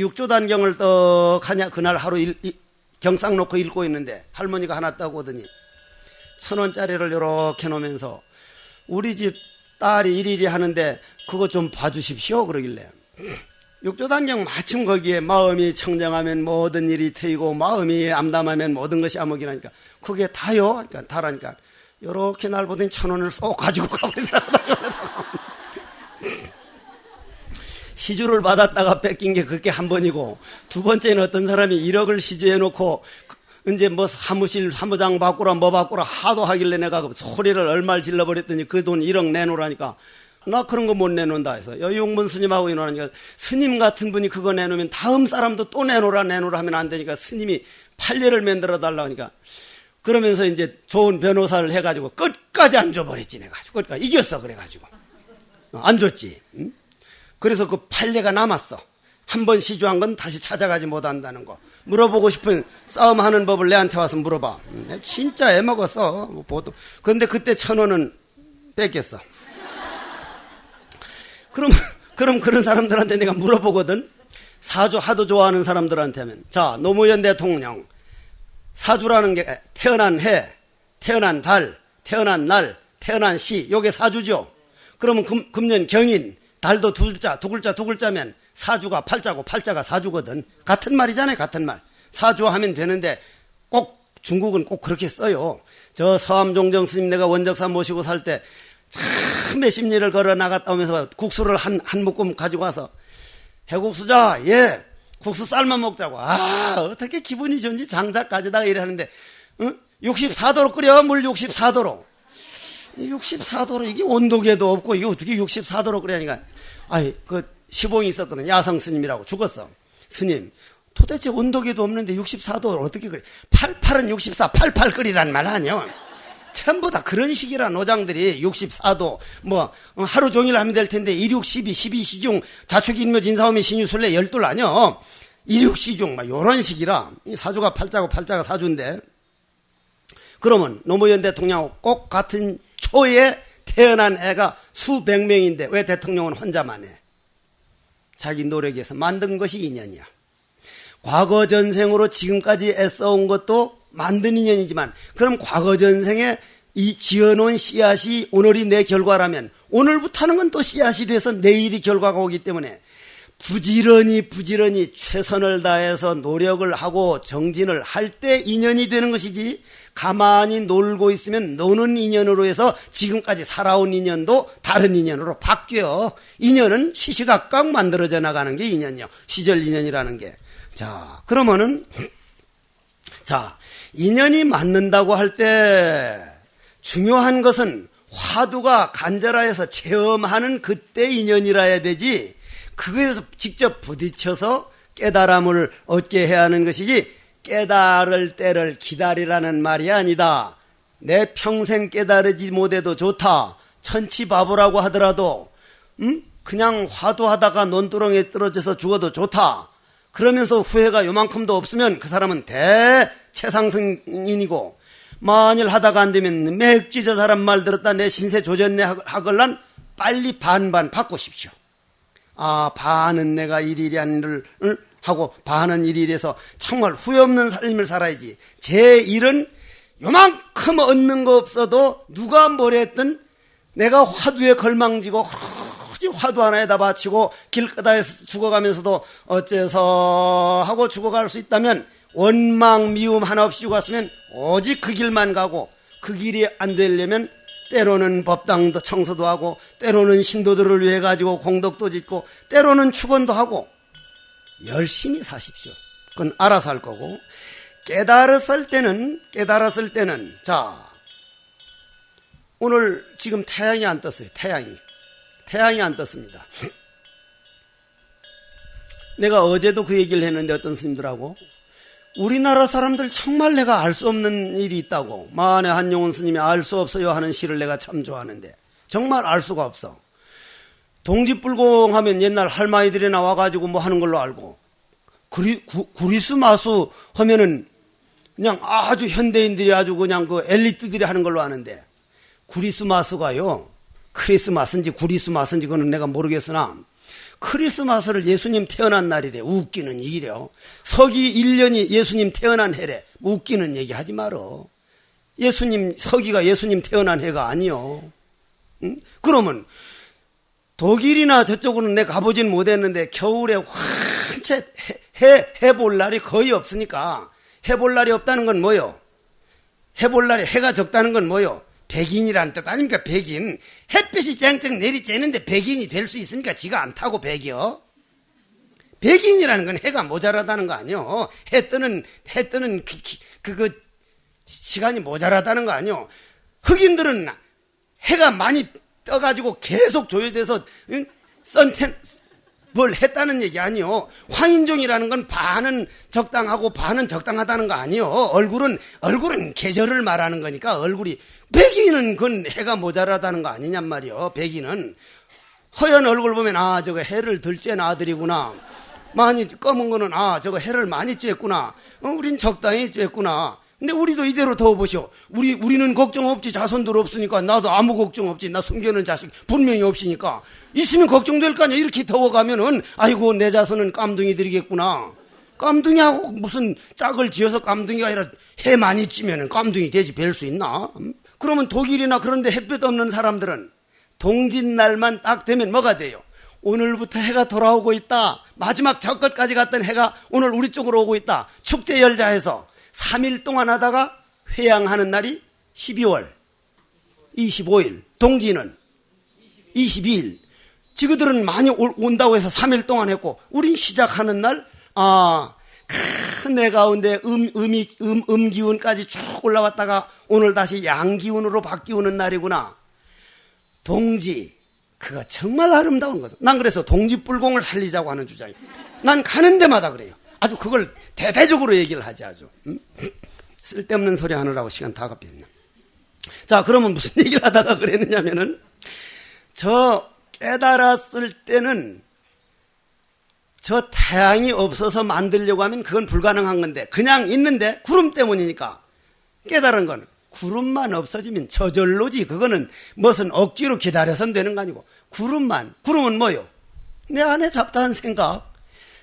육조단경을 떡 하냐 그날 하루 경상 놓고 읽고 있는데 할머니가 하나 따고 오더니 1,000원짜리를 이렇게 놓으면서 우리 집 딸이 일일이 하는데 그거 좀 봐주십시오 그러길래 육조단경 마침 거기에 마음이 청정하면 모든 일이 트이고 마음이 암담하면 모든 것이 암흑이라니까 그게 다요? 그러니까 다라니까 요렇게 날 보더니 1,000원을 쏙 가지고 가버리더라고. 시주를 받았다가 뺏긴 게 그렇게 한 번이고 두 번째는 어떤 사람이 1억을 시주해 놓고 이제 뭐 사무장 바꾸라 뭐 바꾸라 하도 하길래 내가 소리를 얼마를 질러버렸더니 그 돈 1억 내놓으라니까 나 그런 거 못 내놓는다 해서 여용문 스님하고 이러니까 스님 같은 분이 그거 내놓으면 다음 사람도 또 내놓으라 하면 안 되니까 스님이 판례를 만들어 달라고 하니까 그러면서 이제 좋은 변호사를 해가지고 끝까지 안 줘버렸지 내가 끝까지 이겼어 그래가지고 안 줬지. 응? 그래서 그 판례가 남았어. 한 번 시주한 건 다시 찾아가지 못한다는 거. 물어보고 싶은 싸움하는 법을 내한테 와서 물어봐. 진짜 애먹었어. 보통. 그런데 그때 1,000원은 뺏겼어. 그럼 그런 사람들한테 내가 물어보거든. 사주 하도 좋아하는 사람들한테 하면 자 노무현 대통령 사주라는 게 태어난 해, 태어난 달, 태어난 날, 태어난 시 요게 사주죠. 그러면 금년 경인 달도 두 글자면 사주가 팔자고 팔자가 사주거든. 같은 말이잖아요. 같은 말. 사주하면 되는데 꼭 중국은 꼭 그렇게 써요. 저 서암종정 스님 내가 원적사 모시고 살 때 참 몇십 리를 걸어 나갔다 오면서 국수를 한 묶음 가지고 와서 해국수자 예 국수 삶아 먹자고. 아 어떻게 기분이 좋은지 장작까지다가 이러는데 64도로 끓여 물 64도로 64도로 이게 온도계도 없고 이게 어떻게 64도로 끓여니까 아이 그 시봉이 있었거든. 야성 스님이라고 죽었어. 스님 도대체 온도계도 없는데 64도를 어떻게 끓여 88은 64 88 끓이란 말 아니요. 전부 다 그런 식이라 노장들이 64도 뭐 하루 종일 하면 될 텐데 16, 12, 12시중 자축인묘 진사오미 신유술래 12 아니요. 16시중 막 요런 식이라 이 사주가 팔자고 팔자가 사주인데 그러면 노무현 대통령하고 꼭 같은 초에 태어난 애가 수백 명인데 왜 대통령은 혼자만 해? 자기 노력에서 만든 것이 인연이야. 과거 전생으로 지금까지 애써온 것도 만든 인연이지만 그럼 과거 전생에 이 지어놓은 씨앗이 오늘이 내 결과라면 오늘부터 하는 건 또 씨앗이 돼서 내일이 결과가 오기 때문에 부지런히 최선을 다해서 노력을 하고 정진을 할 때 인연이 되는 것이지 가만히 놀고 있으면 노는 인연으로 해서 지금까지 살아온 인연도 다른 인연으로 바뀌어. 인연은 시시각각 만들어져 나가는 게 인연이요. 시절 인연이라는 게. 자, 그러면은 자, 인연이 맞는다고 할 때 중요한 것은 화두가 간절하여서 체험하는 그때 인연이라 해야 되지 그거에서 직접 부딪혀서 깨달음을 얻게 해야 하는 것이지 깨달을 때를 기다리라는 말이 아니다. 내 평생 깨달으지 못해도 좋다. 천치바보라고 하더라도 그냥 화두하다가 논두렁에 떨어져서 죽어도 좋다. 그러면서 후회가 요만큼도 없으면 그 사람은 대체상승인이고 만일 하다가 안 되면 맥지 저 사람 말 들었다 내 신세 조졌네 하걸란 빨리 반반 바꾸십시오. 아 반은 내가 일일이 한 일을 하고 반은 일일에서 정말 후회 없는 삶을 살아야지. 제 일은 요만큼 얻는 거 없어도 누가 뭐랬든 내가 화두에 걸망지고 화두 하나에다 바치고 길가다에서 죽어가면서도 어째서 하고 죽어갈 수 있다면 원망 미움 하나 없이 죽었으면 오직 그 길만 가고 그 길이 안 되려면 때로는 법당도 청소도 하고 때로는 신도들을 위해 가지고 공덕도 짓고 때로는 축원도 하고 열심히 사십시오. 그건 알아서 할 거고 깨달았을 때는 자 오늘 지금 태양이 안 떴어요. 태양이 안 떴습니다. 내가 어제도 그 얘기를 했는데 어떤 스님들하고 우리나라 사람들 정말 내가 알 수 없는 일이 있다고. 만에 한용운 스님이 알 수 없어요 하는 시를 내가 참 좋아하는데 정말 알 수가 없어. 동집불공 하면 옛날 할머니들이 나와가지고 뭐 하는 걸로 알고 구리수 마수 하면은 그냥 아주 현대인들이 아주 그냥 그 엘리트들이 하는 걸로 아는데 구리수 마수가요 크리스마스인지 구리수 마스인지 그거는 내가 모르겠으나 크리스마스를 예수님 태어난 날이래. 웃기는 일이요. 서기 1년이 예수님 태어난 해래. 웃기는 얘기 하지 말어. 서기가 예수님 태어난 해가 아니요. 응? 그러면 독일이나 저쪽으로는 내가 가보진 못했는데 겨울에 환채 해볼 날이 거의 없으니까 해볼 날이 없다는 건 뭐요? 해볼 날이 해가 적다는 건 뭐요? 백인이라는 뜻 아닙니까? 백인. 햇빛이 쨍쨍 내리쬐는데 백인이 될 수 있습니까? 지가 안 타고 백이요. 백인이라는 건 해가 모자라다는 거 아니요. 해 뜨는 그거 시간이 모자라다는 거 아니요. 흑인들은 해가 많이 떠가지고 계속 조여돼서 뭘 했다는 얘기 아니요. 황인종이라는 건 반은 적당하고 반은 적당하다는 거 아니요. 얼굴은 계절을 말하는 거니까 얼굴이 백인은 그건 해가 모자라다는 거 아니냔 말이요. 백인은 허연 얼굴 보면 아 저거 해를 덜 쬐는 아들이구나. 많이 검은 거는 아 저거 해를 많이 쬐구나. 우린 적당히 쬐구나. 근데 우리도 이대로 더워보시오. 우리는 걱정 없지. 자손들 없으니까. 나도 아무 걱정 없지. 나 숨겨놓은 자식 분명히 없으니까. 있으면 걱정될 거 아니야. 이렇게 더워가면은 아이고 내 자손은 깜둥이들이겠구나. 깜둥이하고 무슨 짝을 지어서 깜둥이가 아니라 해 많이 찌면은 깜둥이 되지 뵐 수 있나? 그러면 독일이나 그런데 햇볕 없는 사람들은 동짓날만 딱 되면 뭐가 돼요? 오늘부터 해가 돌아오고 있다. 마지막 적것까지 갔던 해가 오늘 우리 쪽으로 오고 있다. 축제 열자 해서 3일 동안 하다가 회양하는 날이 12월 25일, 동지는 22일. 지그들은 많이 온다고 해서 3일 동안 했고, 우린 시작하는 날, 내 가운데 기운까지 쭉 올라왔다가 오늘 다시 양기운으로 바뀌우는 날이구나. 동지, 그거 정말 아름다운 거다. 난 그래서 동지불공을 살리자고 하는 주장이에요. 난 가는 데마다 그래요. 아주 그걸 대대적으로 얘기를 하지 아주. 쓸데없는 소리 하느라고 시간 다 갚였네. 자, 그러면 무슨 얘기를 하다가 그랬느냐면은 저 깨달았을 때는 저 태양이 없어서 만들려고 하면 그건 불가능한 건데 그냥 있는데 구름 때문이니까 깨달은 건 구름만 없어지면 저절로지. 그거는 무슨 억지로 기다려선 되는 거 아니고 구름은 뭐요? 내 안에 잡다한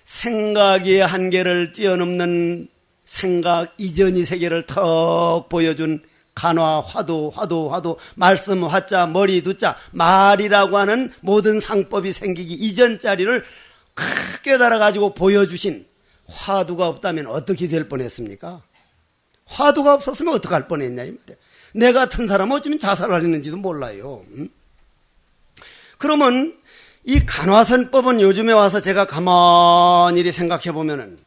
생각의 한계를 뛰어넘는 생각 이전의 세계를 턱 보여준 간화, 화두, 말씀, 화자, 머리, 두자, 말이라고 하는 모든 상법이 생기기 이전 자리를 깨달아가지고 보여주신 화두가 없다면 어떻게 될 뻔했습니까? 화두가 없었으면 어떡할 뻔했냐 이 말이야. 내 같은 사람은 어쩌면 자살하려는지도 몰라요. 그러면 이 간화선법은 요즘에 와서 제가 가만히 생각해 보면은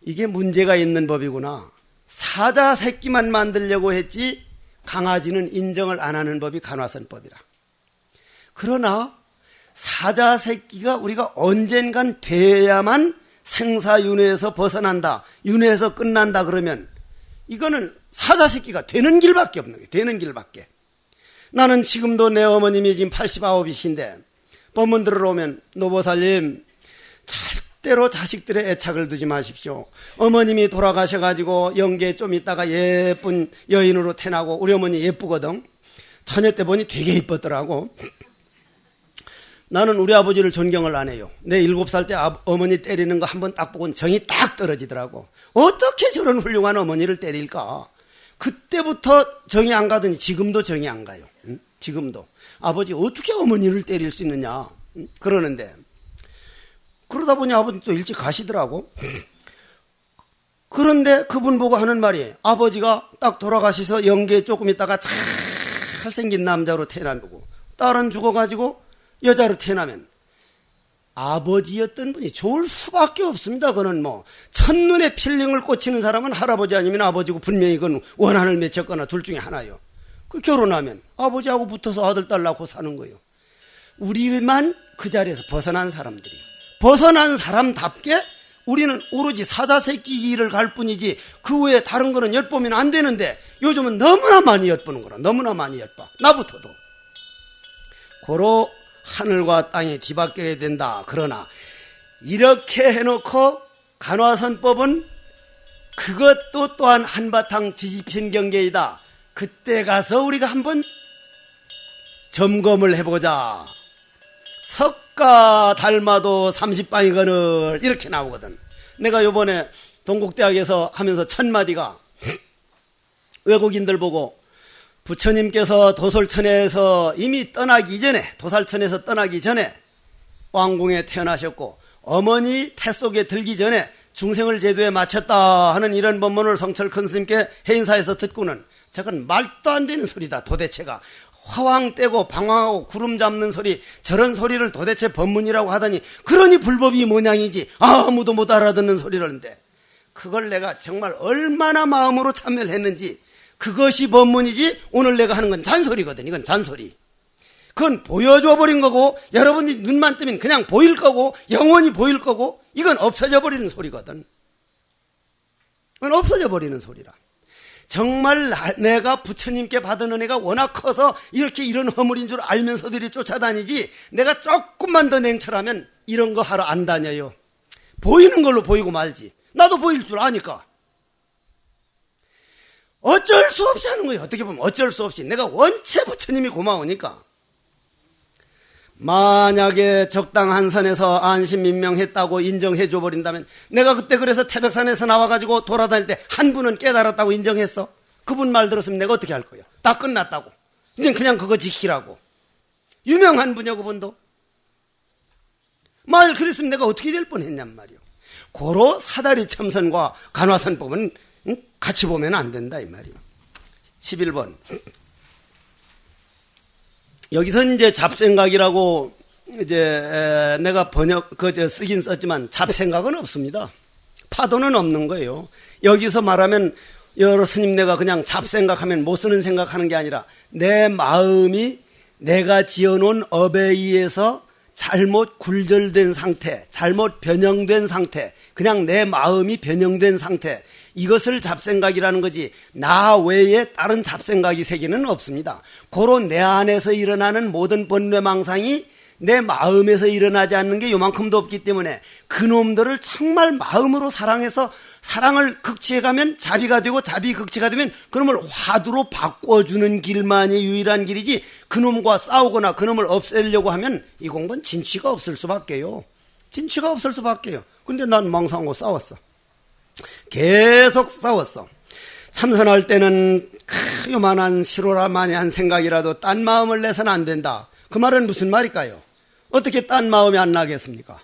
이게 문제가 있는 법이구나. 사자 새끼만 만들려고 했지 강아지는 인정을 안 하는 법이 간화선법이라. 그러나 사자 새끼가 우리가 언젠간 돼야만 생사윤회에서 벗어난다. 윤회에서 끝난다 그러면 이거는 사자 새끼가 되는 길밖에 없는 거예요. 되는 길밖에. 나는 지금도 내 어머님이 지금 89이신데 법문 들으러 오면 노보살님 절대로 자식들의 애착을 두지 마십시오. 어머님이 돌아가셔가지고 영계에 좀 있다가 예쁜 여인으로 태어나고 우리 어머니 예쁘거든. 처녀 때 보니 되게 이뻤더라고. 나는 우리 아버지를 존경을 안 해요. 내 7살 때 어머니 때리는 거 한번 딱 보고는 정이 딱 떨어지더라고. 어떻게 저런 훌륭한 어머니를 때릴까? 그때부터 정이 안 가더니 지금도 정이 안 가요. 응? 지금도. 아버지 어떻게 어머니를 때릴 수 있느냐? 응? 그러는데 그러다 보니 아버지 또 일찍 가시더라고. 그런데 그분 보고 하는 말이 아버지가 딱 돌아가셔서 영계에 조금 있다가 잘생긴 남자로 태어나고 딸은 죽어가지고 여자로 태어나면 아버지였던 분이 좋을 수밖에 없습니다. 그는 뭐 첫눈에 필링을 꽂히는 사람은 할아버지 아니면 아버지고 분명히 그건 원한을 맺혔거나 둘 중에 하나요. 그 결혼하면 아버지하고 붙어서 아들 딸 낳고 사는 거예요. 우리만 그 자리에서 벗어난 사람들이에요. 벗어난 사람답게 우리는 오로지 사자새끼 길을 갈 뿐이지 그 외에 다른 거는 엿보면 안 되는데 요즘은 너무나 많이 엿보는 거라. 너무나 많이 엿봐. 나부터도. 고로 하늘과 땅이 뒤바뀌어야 된다. 그러나 이렇게 해놓고 간화선법은 그것도 또한 한바탕 뒤집힌 경계이다. 그때 가서 우리가 한번 점검을 해보자. 석가 닮아도 30방이거늘 이렇게 나오거든. 내가 요번에 동국대학에서 하면서 첫 마디가 외국인들 보고 부처님께서 도솔천에서 이미 떠나기 전에, 도살천에서 떠나기 전에 왕궁에 태어나셨고 어머니 태 속에 들기 전에 중생을 제도에 마쳤다 하는 이런 법문을 성철 큰 스님께 해인사에서 듣고는 저건 말도 안 되는 소리다. 도대체가 화왕 떼고 방황하고 구름 잡는 소리, 저런 소리를 도대체 법문이라고 하다니, 그러니 불법이 모양이지 아무도 못 알아듣는 소리라는데, 그걸 내가 정말 얼마나 마음으로 참여를 했는지, 그것이 법문이지 오늘 내가 하는 건 잔소리거든. 이건 잔소리. 그건 보여줘 버린 거고, 여러분이 눈만 뜨면 그냥 보일 거고, 영원히 보일 거고, 이건 없어져 버리는 소리거든. 이건 없어져 버리는 소리라. 정말 내가 부처님께 받은 은혜가 워낙 커서 이렇게 이런 허물인 줄 알면서들이 쫓아다니지, 내가 조금만 더 냉철하면 이런 거 하러 안 다녀요. 보이는 걸로 보이고 말지. 나도 보일 줄 아니까. 어쩔 수 없이 하는 거예요. 어떻게 보면 어쩔 수 없이. 내가 원체 부처님이 고마우니까. 만약에 적당한 선에서 안심민명했다고 인정해 줘버린다면, 내가 그때 그래서 태백산에서 나와가지고 돌아다닐 때 한 분은 깨달았다고 인정했어? 그분 말 들었으면 내가 어떻게 할 거예요? 다 끝났다고. 이제 그냥 그거 지키라고. 유명한 분이야 그분도. 말 그랬으면 내가 어떻게 될 뻔했냔 말이요. 고로 사다리 첨선과 간화선법은 같이 보면 안 된다 이 말이요. 11번. 여기서 이제 잡생각이라고 이제 내가 쓰긴 썼지만 잡생각은 없습니다. 파도는 없는 거예요. 여기서 말하면 여러 스님네가 그냥 잡생각하면 못 쓰는 생각하는 게 아니라, 내 마음이 내가 지어놓은 업에 의해서 잘못 굴절된 상태, 잘못 변형된 상태, 그냥 내 마음이 변형된 상태, 이것을 잡생각이라는 거지, 나 외에 다른 잡생각이 세계는 없습니다. 고로 내 안에서 일어나는 모든 번뇌망상이 내 마음에서 일어나지 않는 게 요만큼도 없기 때문에, 그놈들을 정말 마음으로 사랑해서 사랑을 극치해가면 자비가 되고, 자비 극치가 되면 그놈을 화두로 바꿔주는 길만이 유일한 길이지, 그놈과 싸우거나 그놈을 없애려고 하면 이 공부는 진취가 없을 수밖에요. 진취가 없을 수밖에요. 근데 난 망상하고 싸웠어. 계속 싸웠어. 참선할 때는 요만한 시로라마니한 생각이라도 딴 마음을 내서는 안 된다. 그 말은 무슨 말일까요? 어떻게 딴 마음이 안 나겠습니까?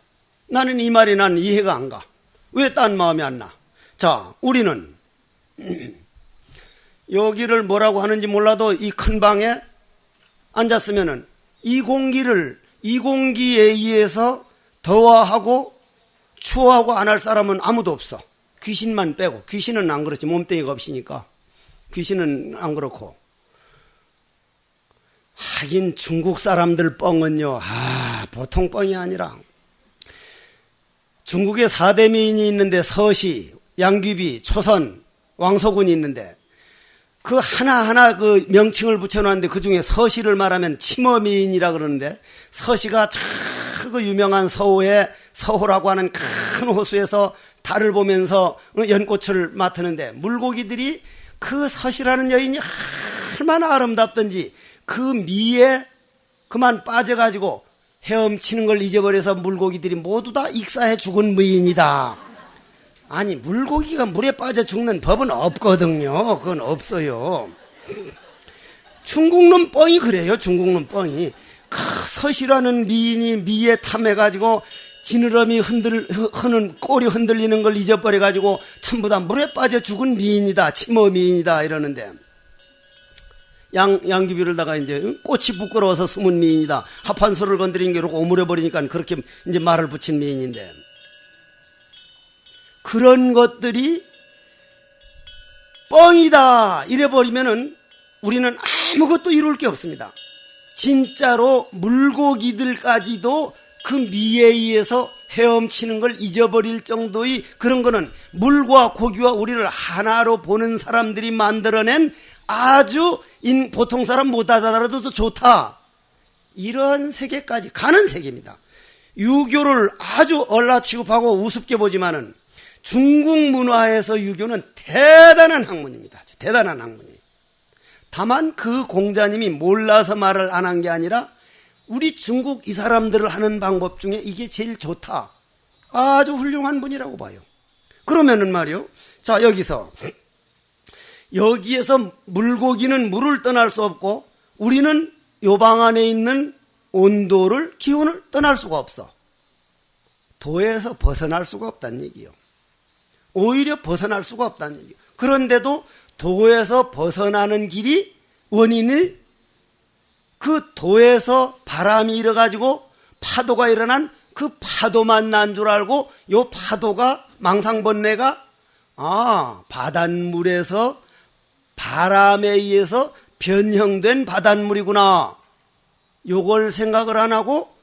나는 이 말이 난 이해가 안 가. 왜 딴 마음이 안 나? 자, 우리는 여기를 뭐라고 하는지 몰라도 이 큰 방에 앉았으면은 이 공기에 의해서 더워하고 추워하고 안 할 사람은 아무도 없어. 귀신만 빼고. 귀신은 안 그렇지. 몸뚱이가 없으니까. 귀신은 안 그렇고. 하긴 중국 사람들 뻥은요, 보통 뻥이 아니라, 중국에 4대 미인이 있는데 서시, 양귀비, 초선, 왕소군이 있는데, 그 하나하나 그 명칭을 붙여놨는데, 그 중에 서시를 말하면 치머미인이라 그러는데, 서시가 그 유명한 서호라고 하는 큰 호수에서 달을 보면서 연꽃을 맡으는데, 물고기들이 그 서시라는 여인이 얼마나 아름답던지 그 미에 그만 빠져가지고 헤엄치는 걸 잊어버려서 물고기들이 모두 다 익사해 죽은 무인이다. 아니, 물고기가 물에 빠져 죽는 법은 없거든요. 그건 없어요. 중국놈 뻥이 그래요. 중국놈 뻥이. 서시라는 미인이 미에 탐해가지고 지느러미 흐는 꼬리 흔들리는 걸 잊어버려가지고 전부 다 물에 빠져 죽은 미인이다. 치모 미인이다. 이러는데, 양귀비를다가 이제 꽃이 부끄러워서 숨은 미인이다. 합판소를 건드린 게 이렇게 오므려버리니까 그렇게 이제 말을 붙인 미인인데, 그런 것들이 뻥이다 이래버리면은 우리는 아무것도 이룰 게 없습니다. 진짜로 물고기들까지도 그 미에 의해서 헤엄치는 걸 잊어버릴 정도의 그런 거는 물과 고기와 우리를 하나로 보는 사람들이 만들어낸 아주 보통 사람 못 알아들어도 좋다. 이런 세계까지 가는 세계입니다. 유교를 아주 얼라 취급하고 우습게 보지만은 중국 문화에서 유교는 대단한 학문입니다. 대단한 학문이에요. 다만 그 공자님이 몰라서 말을 안 한 게 아니라 우리 중국 이 사람들을 하는 방법 중에 이게 제일 좋다. 아주 훌륭한 분이라고 봐요. 그러면은 말이요. 자, 여기에서 물고기는 물을 떠날 수 없고 우리는 요 방 안에 있는 온도를, 기온을 떠날 수가 없어. 도에서 벗어날 수가 없다는 얘기요. 오히려 벗어날 수가 없다는 얘기요. 그런데도 도에서 벗어나는 길이 원인이 그 도에서 바람이 일어가지고 파도가 일어난 그 파도만 난 줄 알고 요 파도가 망상번뇌가 바닷물에서 바람에 의해서 변형된 바닷물이구나. 요걸 생각을 안 하고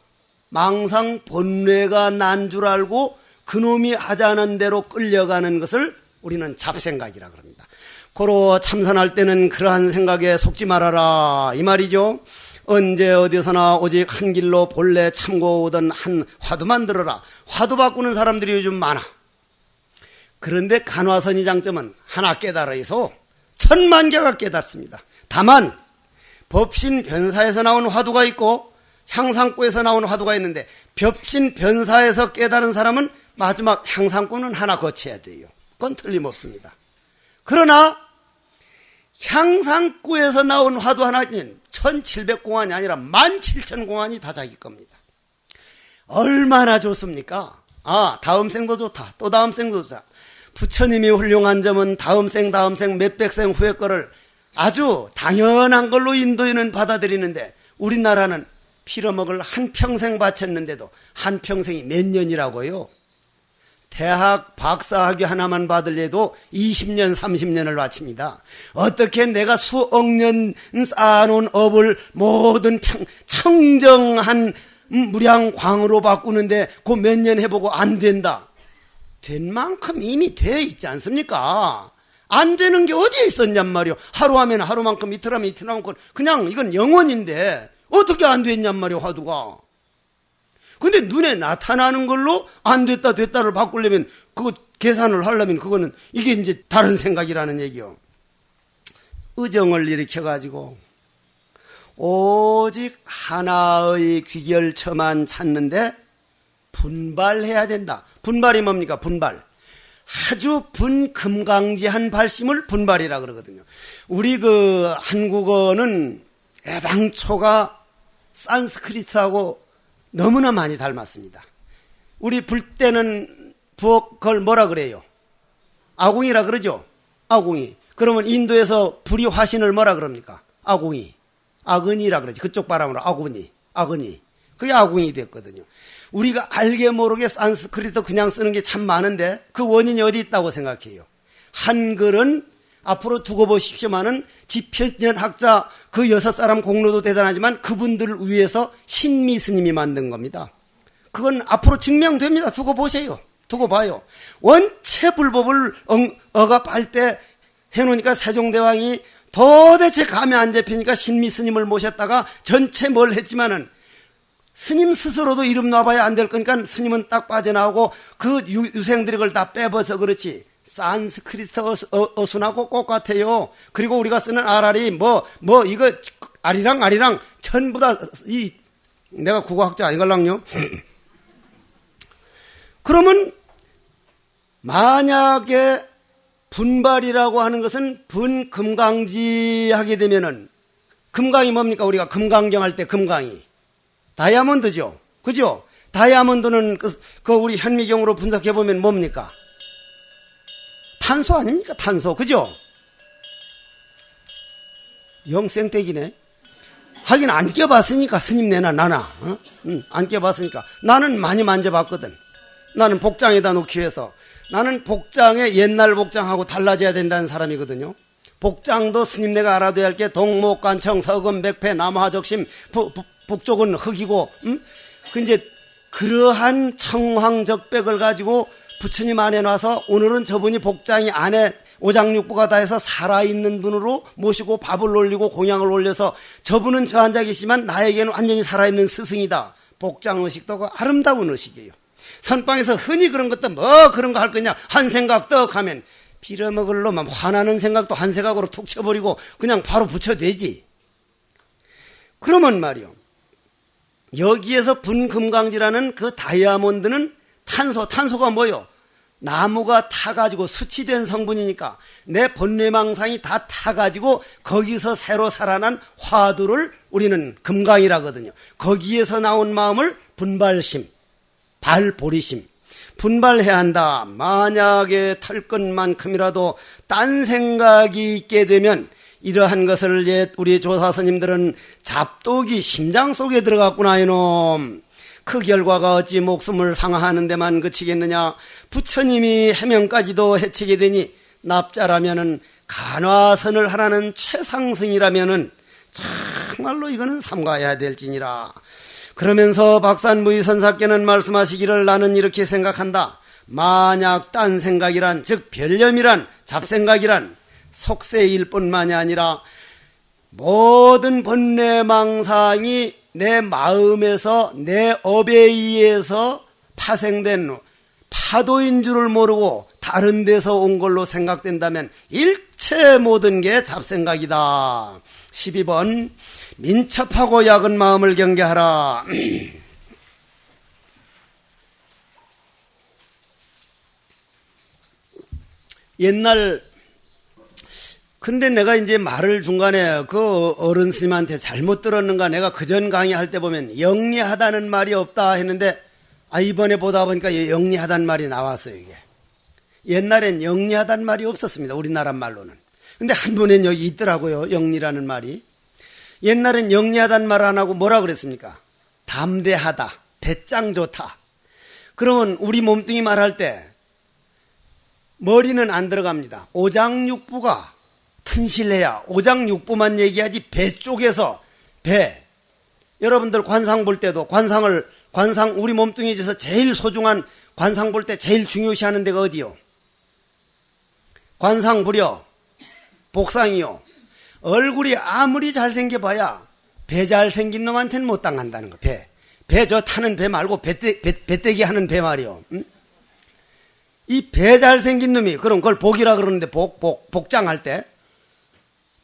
망상번뇌가 난 줄 알고 그놈이 하자는 대로 끌려가는 것을 우리는 잡생각이라 그럽니다. 고로 참선할 때는 그러한 생각에 속지 말아라 이 말이죠. 언제 어디서나 오직 한 길로 본래 참고 오던 한 화두만 들어라. 화두 바꾸는 사람들이 요즘 많아. 그런데 간화선의 장점은 하나 깨달아서 천만 개가 깨닫습니다. 다만 법신 변사에서 나온 화두가 있고 향상구에서 나온 화두가 있는데 법신 변사에서 깨달은 사람은 마지막 향상구는 하나 거쳐야 돼요. 그건 틀림없습니다. 그러나 향상구에서 나온 화두 하나는 1700공안이 아니라 17,000공안이 다 자기 겁니다. 얼마나 좋습니까? 다음 생도 좋다. 또 다음 생도 좋다. 부처님이 훌륭한 점은 다음 생 몇백 생 후의 거를 아주 당연한 걸로 인도인은 받아들이는데 우리나라는 빌어먹을 한평생 바쳤는데도 한평생이 몇 년이라고요? 대학 박사학위 하나만 받으려도 20년 30년을 바칩니다. 어떻게 내가 수억 년 쌓아놓은 업을 모든 청정한 무량광으로 바꾸는데 그 몇 년 해보고 안 된다. 된 만큼 이미 돼 있지 않습니까? 안 되는 게 어디에 있었냔 말이요. 하루 하면 하루만큼, 이틀 하면 이틀만큼, 그냥 이건 영원인데 어떻게 안 됐냔 말이요, 화두가. 근데 눈에 나타나는 걸로 안 됐다를 바꾸려면 그거 계산을 하려면 그거는 이게 이제 다른 생각이라는 얘기요. 의정을 일으켜가지고 오직 하나의 귀결처만 찾는데 분발해야 된다. 분발이 뭡니까? 분발. 아주 분금강지한 발심을 분발이라 그러거든요. 우리 그 한국어는 애당초가 산스크리트하고 너무나 많이 닮았습니다. 우리 불 때는 그걸 뭐라 그래요? 아궁이라 그러죠? 아궁이. 그러면 인도에서 불이 화신을 뭐라 그럽니까? 아궁이. 아그니라 그러지. 그쪽 바람으로 아그니. 그게 아궁이 됐거든요. 우리가 알게 모르게 산스크리트 그냥 쓰는 게 참 많은데 그 원인이 어디 있다고 생각해요? 한글은 앞으로 두고 보십시오만은 지편전학자 그 6사람 공로도 대단하지만 그분들을 위해서 신미 스님이 만든 겁니다. 그건 앞으로 증명됩니다. 두고 보세요. 두고 봐요. 원체 불법을 억압할 때 해놓으니까 세종대왕이 도대체 감이 안 잡히니까 신미 스님을 모셨다가 전체 뭘 했지만은 스님 스스로도 이름 놔봐야 안 될 거니까 스님은 딱 빠져나오고 그 유생들이 그걸 다 빼버서 그렇지. 산스크리트 어순하고 똑같아요. 그리고 우리가 쓰는 아라리 이거 아리랑 전부 다 내가 국어학자 아니걸랑요. 그러면 만약에 분발이라고 하는 것은 분금강지 하게 되면은 금강이 뭡니까? 우리가 금강경 할 때 금강이 다이아몬드죠. 그죠? 다이아몬드는 그 우리 현미경으로 분석해 보면 뭡니까? 탄소 아닙니까? 탄소. 그죠? 영생댁이네. 하긴 안 껴봤으니까 스님 내나 나나 안 껴봤으니까. 나는 많이 만져봤거든. 나는 복장에다 놓기 위해서. 나는 복장에 옛날 복장하고 달라져야 된다는 사람이거든요. 복장도 스님 내가 알아둬야 할 게 동목관청 서금 백패 남하적심 북쪽은 흙이고 이제 그러한 청황적백을 가지고 부처님 안에 놔서 오늘은 저분이 복장이 안에 오장육부가 다 해서 살아있는 분으로 모시고 밥을 올리고 공양을 올려서 저분은 저 앉아 계시지만 나에게는 완전히 살아있는 스승이다. 복장의식도 그 아름다운 의식이에요. 선방에서 흔히 그런 것도 그런 거 할 거냐 한 생각 떡 하면 빌어먹을 놈 화나는 생각도 한 생각으로 툭 쳐버리고 그냥 바로 붙여대지. 그러면 말이요. 여기에서 분금강지라는 그 다이아몬드는 탄소가 뭐요? 나무가 타가지고 수치된 성분이니까 내 본뇌망상이 다 타가지고 거기서 새로 살아난 화두를 우리는 금강이라거든요. 거기에서 나온 마음을 분발심, 발보리심, 분발해야 한다. 만약에 탈 것만큼이라도 딴 생각이 있게 되면 이러한 것을 옛 우리 조사스님들은 잡독이 심장 속에 들어갔구나 이놈. 그 결과가 어찌 목숨을 상하는 데만 그치겠느냐. 부처님이 해명까지도 해치게 되니 납자라면은 간화선을 하라는 최상승이라면은 정말로 이거는 삼가해야 될지니라. 그러면서 박산무의선사께는 말씀하시기를 나는 이렇게 생각한다. 만약 딴 생각이란 즉 별념이란 잡생각이란 속세일 뿐만이 아니라 모든 번뇌망상이 내 마음에서 내 업에 의해서 파생된 파도인 줄을 모르고 다른 데서 온 걸로 생각된다면 일체 모든 게 잡생각이다. 12번 민첩하고 약은 마음을 경계하라. 옛날 근데 내가 이제 말을 중간에 그 어른 스님한테 잘못 들었는가 내가 그전 강의할 때 보면 영리하다는 말이 없다 했는데 이번에 보다 보니까 영리하다는 말이 나왔어요. 이게 옛날엔 영리하다는 말이 없었습니다. 우리나라 말로는. 근데 한 분은 여기 있더라고요. 영리라는 말이. 옛날엔 영리하다는 말 안 하고 뭐라 그랬습니까? 담대하다, 배짱 좋다. 그러면 우리 몸뚱이 말할 때 머리는 안 들어갑니다. 오장육부가 튼실해야 오장육부만 얘기하지 배 쪽에서 배. 여러분들 관상 볼 때도 관상 우리 몸뚱이에서 제일 소중한 관상 볼 때 제일 중요시하는 데가 어디요? 관상 부려 복상이요. 얼굴이 아무리 잘생겨봐야 배 잘생긴 놈한테는 못 당한다는 거. 배 저 타는 배 말고 배떼기 하는 배 말이요. 응? 이 배 잘생긴 놈이 그럼 그걸 복이라 그러는데 복장할 때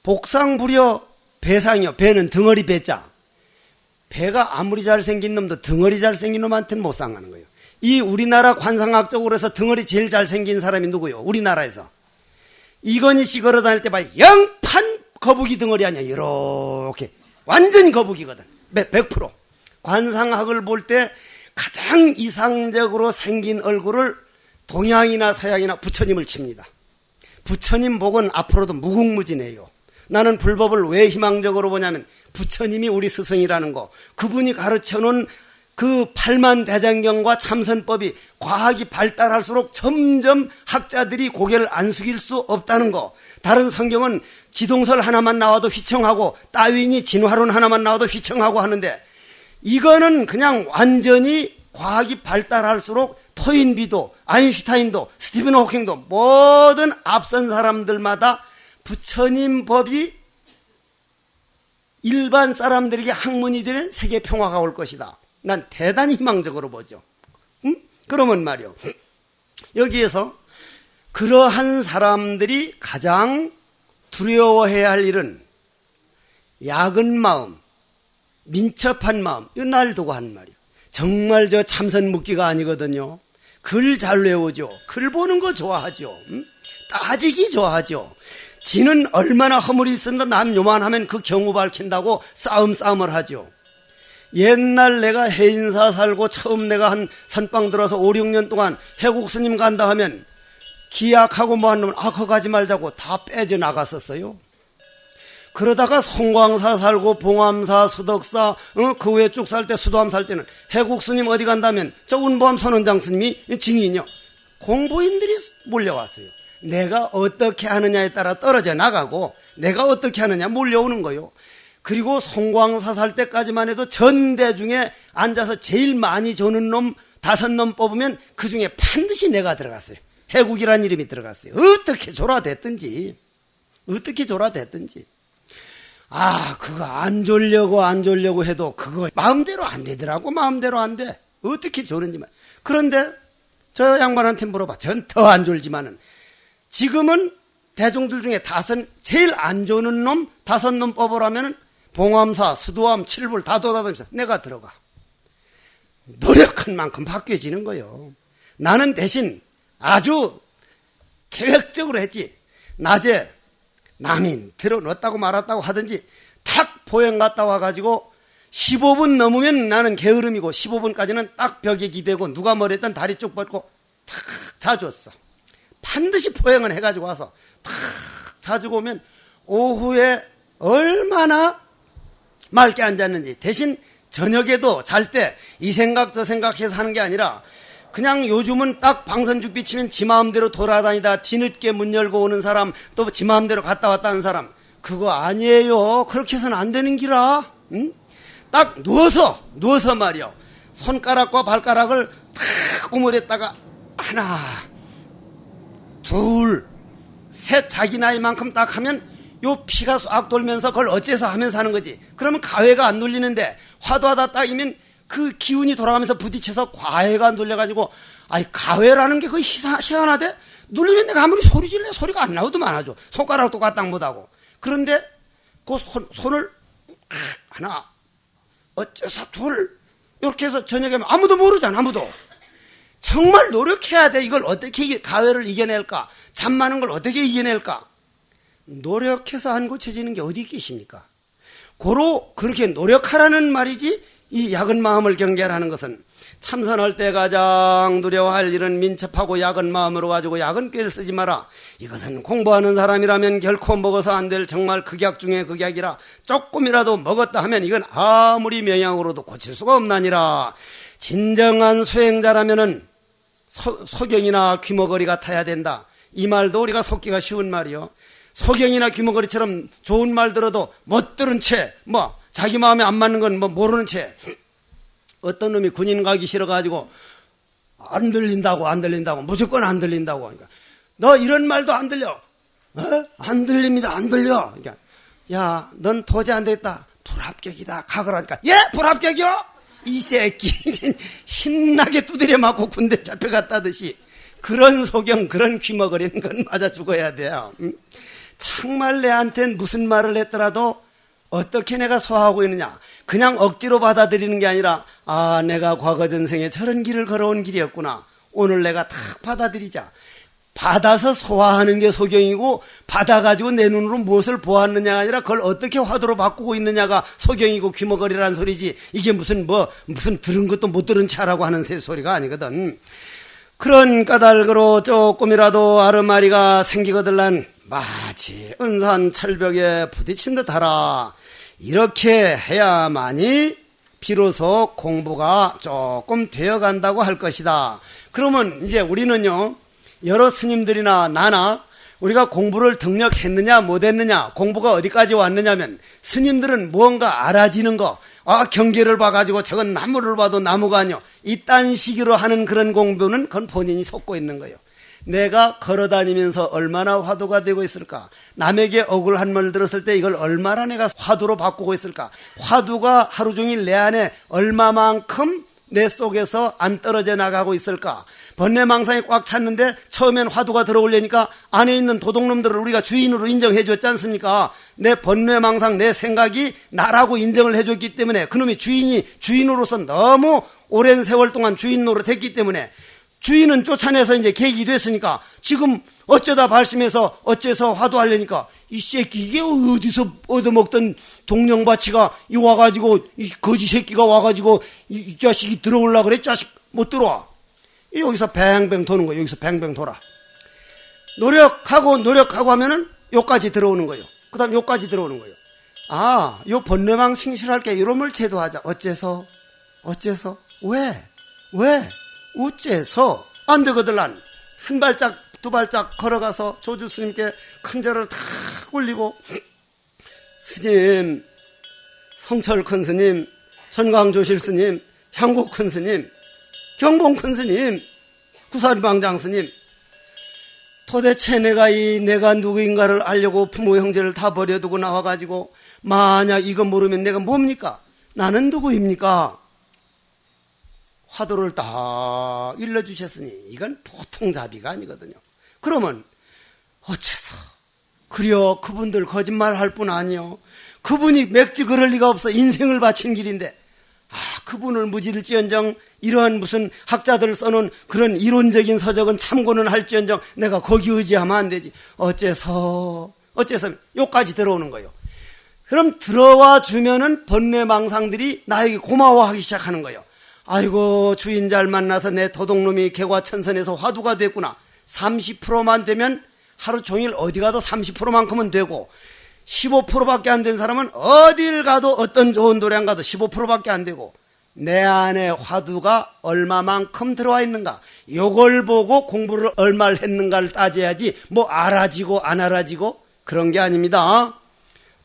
복상 부려 배상이요. 배는 덩어리 배자. 배가 아무리 잘생긴 놈도 덩어리 잘생긴 놈한테는 못 상하는 거예요. 이 우리나라 관상학적으로 해서 덩어리 제일 잘생긴 사람이 누구요? 우리나라에서. 이건희 씨 걸어 다닐 때 봐요. 영판 거북이 덩어리 아니야. 이렇게. 완전 거북이거든. 100%. 관상학을 볼 때 가장 이상적으로 생긴 얼굴을 동양이나 서양이나 부처님을 칩니다. 부처님 복은 앞으로도 무궁무진해요. 나는 불법을 왜 희망적으로 보냐면 부처님이 우리 스승이라는 거, 그분이 가르쳐놓은 그 팔만대장경과 참선법이 과학이 발달할수록 점점 학자들이 고개를 안 숙일 수 없다는 거. 다른 성경은 지동설 하나만 나와도 휘청하고 따윈이 진화론 하나만 나와도 휘청하고 하는데 이거는 그냥 완전히 과학이 발달할수록 토인비도 아인슈타인도 스티븐 호킹도 모든 앞선 사람들마다 부처님 법이 일반 사람들에게 학문이 되면 세계 평화가 올 것이다. 난 대단히 희망적으로 보죠. 응? 그러면 말이요. 여기에서 그러한 사람들이 가장 두려워해야 할 일은 약은 마음, 민첩한 마음, 이거 날 두고 하는 말이요. 정말 저 참선 묵기가 아니거든요. 글 잘 외우죠. 글 보는 거 좋아하죠. 응? 따지기 좋아하죠. 지는 얼마나 허물이 있습니다. 남 요만하면 그 경우 밝힌다고 싸움을 하죠. 옛날 내가 해인사 살고 처음 내가 한 선방 들어서 5, 6년 동안 해국 스님 간다 하면 기약하고 뭐 하는 놈은 그거 가지 말자고 다 빼져 나갔었어요. 그러다가 송광사 살고 봉암사, 수덕사, 그 외에 쭉 살 때 수도암 살 때는 해국 스님 어디 간다면 저 운보암 선원장 스님이 증인이요. 공보인들이 몰려왔어요. 내가 어떻게 하느냐에 따라 떨어져 나가고 내가 어떻게 하느냐 몰려오는 거요. 그리고 송광사 살 때까지만 해도 전대 중에 앉아서 제일 많이 조는 놈 5놈 뽑으면 그 중에 반드시 내가 들어갔어요. 해국이란 이름이 들어갔어요. 어떻게 졸아댔든지 그거 안 졸려고 해도 그거 마음대로 안 되더라고. 마음대로 안 돼. 어떻게 조는지만. 그런데 저 양반한테 물어봐. 전 더 안 졸지만은 지금은 대중들 중에 제일 안 조는 놈 5놈 뽑으라면은 봉암사, 수도암, 칠불 다 돌아다니면서 내가 들어가. 노력한 만큼 바뀌어지는 거예요. 나는 대신 아주 계획적으로 했지. 낮에 남이 들어놓았다고 말았다고 하든지 탁 보행 갔다 와가지고 15분 넘으면 나는 게으름이고 15분까지는 딱 벽에 기대고 누가 뭐랬던 다리 쭉 뻗고 탁 자줬어. 반드시 포행을 해가지고 와서 탁 자주고 오면 오후에 얼마나 맑게 앉았는지. 대신 저녁에도 잘 때 이 생각 저 생각해서 하는 게 아니라 그냥 요즘은 딱 방선죽 비치면 지 마음대로 돌아다니다 뒤늦게 문 열고 오는 사람, 또 지 마음대로 갔다 왔다 하는 사람, 그거 아니에요. 그렇게 해서는 안 되는 기라. 응? 딱 누워서 말이요, 손가락과 발가락을 탁 우물에다가 하나 둘 셋, 자기 나이만큼 딱 하면 요 피가 싹 돌면서 그걸 어째서 하면서 하는 거지. 그러면 가회가 안 눌리는데 화두하다 딱이면 그 기운이 돌아가면서 부딪혀서 과회가 안 눌려가지고, 아이 가회라는 게 거의 희한하대. 눌리면 내가 아무리 소리 질래 소리가 안 나오더만 하죠. 손가락도 까딱 못하고. 그런데 그 손을 하나 어째서 둘 이렇게 해서 저녁에 아무도 모르잖아. 아무도. 정말 노력해야 돼. 이걸 어떻게 가회를 이겨낼까? 잠 많은 걸 어떻게 이겨낼까? 노력해서 안 고쳐지는 게 어디 계십니까? 그렇게 노력하라는 말이지, 이 약은 마음을 경계하라는 것은. 참선할 때 가장 두려워할 일은 민첩하고 약은 마음으로 가지고 약은 꾀를 쓰지 마라. 이것은 공부하는 사람이라면 결코 먹어서 안 될 정말 극약 중에 극약이라. 조금이라도 먹었다 하면 이건 아무리 명약으로도 고칠 수가 없나니라. 진정한 수행자라면은 소경이나 귀머거리 같아야 된다. 이 말도 우리가 속기가 쉬운 말이요. 소경이나 귀머거리처럼 좋은 말 들어도 못 들은 채, 자기 마음에 안 맞는 건 모르는 채. 어떤 놈이 군인 가기 싫어가지고 안 들린다고 무조건 안 들린다고. 그러니까 너 이런 말도 안 들려. 안 들립니다. 안 들려. 그러니까 야, 넌 도저히 안 되겠다. 불합격이다. 가거라니까. 예, 불합격이요? 이 새끼 신나게 두드려 맞고 군대 잡혀갔다듯이 그런 소경, 그런 귀머거리는 건 맞아 죽어야 돼요. 정말 내한텐 무슨 말을 했더라도 어떻게 내가 소화하고 있느냐, 그냥 억지로 받아들이는 게 아니라, 아, 내가 과거 전생에 저런 길을 걸어온 길이었구나, 오늘 내가 탁 받아들이자. 받아서 소화하는 게 소경이고, 받아가지고 내 눈으로 무엇을 보았느냐가 아니라 그걸 어떻게 화두로 바꾸고 있느냐가 소경이고 귀머거리라는 소리지. 이게 무슨 들은 것도 못 들은 차라고 하는 소리가 아니거든. 그런 까닭으로 조금이라도 아르마리가 생기거들란 마치 은산 철벽에 부딪힌 듯하라. 이렇게 해야만이 비로소 공부가 조금 되어간다고 할 것이다. 그러면 이제 우리는요, 여러 스님들이나 나나 우리가 공부를 등력했느냐 못했느냐, 공부가 어디까지 왔느냐면, 스님들은 무언가 알아지는 거, 경계를 봐가지고 저건 나무를 봐도 나무가 아니요, 이딴 식으로 하는 그런 공부는 그건 본인이 속고 있는 거예요. 내가 걸어다니면서 얼마나 화두가 되고 있을까? 남에게 억울한 말 들었을 때 이걸 얼마나 내가 화두로 바꾸고 있을까? 화두가 하루 종일 내 안에 얼마만큼 내 속에서 안 떨어져 나가고 있을까? 번뇌망상이 꽉 찼는데 처음엔 화두가 들어오려니까 안에 있는 도둑놈들을 우리가 주인으로 인정해 줬지 않습니까? 내 번뇌망상, 내 생각이 나라고 인정을 해 줬기 때문에, 그놈이 주인으로서 너무 오랜 세월 동안 주인 노릇했기 때문에 주인은 쫓아내서 이제 계획이 됐으니까, 지금 어쩌다 발심해서 어째서 화두하려니까 이 새끼 이게 어디서 얻어먹던 동령바치가 이 와가지고, 이 거지 새끼가 와가지고 이 자식이 들어올라 그래. 자식 못 들어와. 여기서 뱅뱅 도는 거예요. 여기서 뱅뱅 돌아. 노력하고 하면은 요까지 들어오는 거예요. 그 다음 요까지 들어오는 거예요. 아, 요 번뇌망 생실할게. 이놈을 제도하자. 어째서? 왜? 어째서? 안 되거들란. 한 발짝 두 발짝 걸어가서 조주 스님께 큰 절을 탁 올리고, 스님, 성철 큰 스님, 전광조실 스님, 향국 큰 스님, 경봉 큰 스님, 구사리방장 스님, 도대체 내가 누구인가를 알려고 부모 형제를 다 버려두고 나와가지고 만약 이거 모르면 내가 뭡니까? 나는 누구입니까? 화두를 딱 일러주셨으니 이건 보통 자비가 아니거든요. 그러면 어째서? 그려 그분들 거짓말할 뿐 아니요, 그분이 맥주 그럴 리가 없어. 인생을 바친 길인데 그분을 무질지언정 이러한 무슨 학자들 써놓은 그런 이론적인 서적은 참고는 할지언정 내가 거기 의지하면 안 되지. 어째서 요까지 들어오는 거예요. 그럼 들어와 주면은 번뇌망상들이 나에게 고마워하기 시작하는 거예요. 아이고, 주인 잘 만나서 내 도둑놈이 개과천선에서 화두가 됐구나. 30%만 되면 하루 종일 어디 가도 30%만큼은 되고, 15%밖에 안 된 사람은 어딜 가도 어떤 좋은 노래안 가도 15%밖에 안 되고, 내 안에 화두가 얼마만큼 들어와 있는가, 요걸 보고 공부를 얼마를 했는가를 따져야지 뭐 알아지고 안 알아지고 그런 게 아닙니다.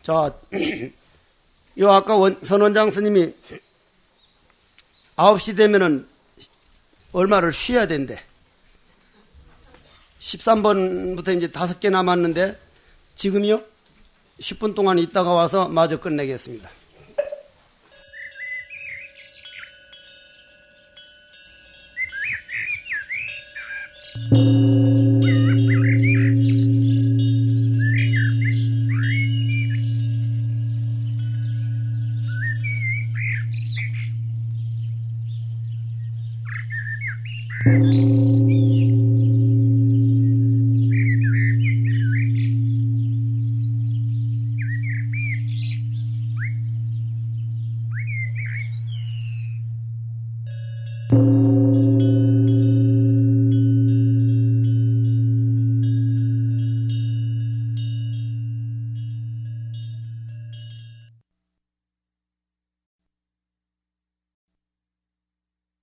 자, 요 아까 선원장 스님이 9시 되면은 얼마를 쉬어야 된대. 13번부터 이제 5개 남았는데 지금이요? 10분 동안 있다가 와서 마저 끝내겠습니다.